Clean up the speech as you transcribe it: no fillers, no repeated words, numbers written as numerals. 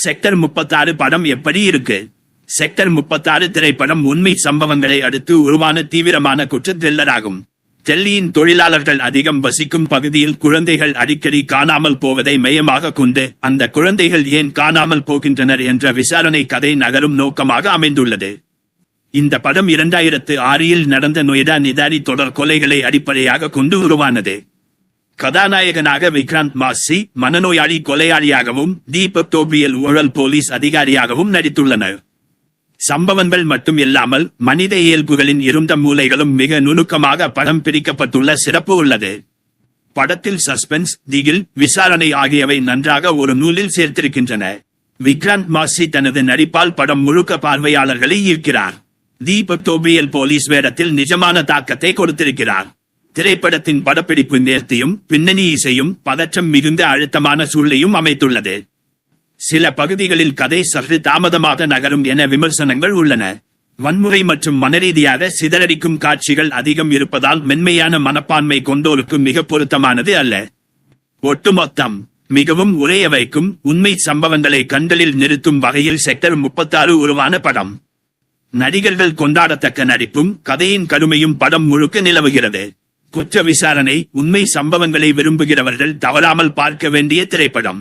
Sector 36 படம் எப்படி இருக்கு? செக்டர் 36 திரைப்படம் உண்மை சம்பவங்களை அடுத்து உருவான தீவிரமான குற்ற த்ரில்லராகும். டெல்லியின் தொழிலாளர்கள் அதிகம் வசிக்கும் பகுதியில் குழந்தைகள் அடிக்கடி காணாமல் போவதை மையமாக கொண்டு அந்த குழந்தைகள் ஏன் காணாமல் போகின்றனர் என்ற விசாரணை கதை நகரும் நோக்கமாக அமைந்துள்ளது. இந்த படம் 2006இல் நடந்த நொய்டா நிதானி தொடர் கொலைகளை அடிப்படையாக கொண்டு உருவானது. கதாநாயகனாக விக்ராந்த் மாசி மனநோயாளி கொலையாளியாகவும் தீபக் தோபியல் ஊழல் போலீஸ் அதிகாரியாகவும் நடித்துள்ளனர். சம்பவங்கள் மட்டும் இல்லாமல் மனித இயல்புகளின் இருண்ட மூலைகளும் மிக நுணுக்கமாக படம் பிரிக்கப்பட்டுள்ள சிறப்பு உள்ளது. படத்தில் சஸ்பென்ஸ், திகில், விசாரணை ஆகியவை நன்றாக ஒரு நூலில் சேர்த்திருக்கின்றன. விக்ராந்த் மாசி தனது நடிப்பால் படம் முழுக்க பார்வையாளர்களை ஈர்க்கிறார். தீபக் தோபியல் போலீஸ் வேடத்தில் நிஜமான தாக்கத்தை கொடுத்திருக்கிறார். திரைப்படத்தின் படப்பிடிப்பு நேர்த்தியும் பின்னணி இசையும் பதற்றம் மிகுந்த அழுத்தமான சூழலையும் அமைத்துள்ளது. சில பகுதிகளில் கதை சற்று தாமதமாக நகரும் என விமர்சனங்கள் உள்ளன. வன்முறை மற்றும் மனரீதியாக சிதறடிக்கும் காட்சிகள் அதிகம் இருப்பதால் மென்மையான மனப்பான்மை கொண்டோருக்கு மிக பொருத்தமானது அல்ல. ஒட்டுமொத்தம் மிகவும் உரைய வைக்கும் உண்மை சம்பவங்களை கண்களில் நிறுத்தும் வகையில் செக்டர் 36 உருவான படம். நடிகர்கள் கொண்டாடத்தக்க நடிப்பும் கதையின் கருமையும் படம் முழுக்க நிலவுகிறது. குற்ற விசாரணை, உண்மை சம்பவங்களை விரும்புகிறவர்கள் தவறாமல் பார்க்க வேண்டிய திரைப்படம்.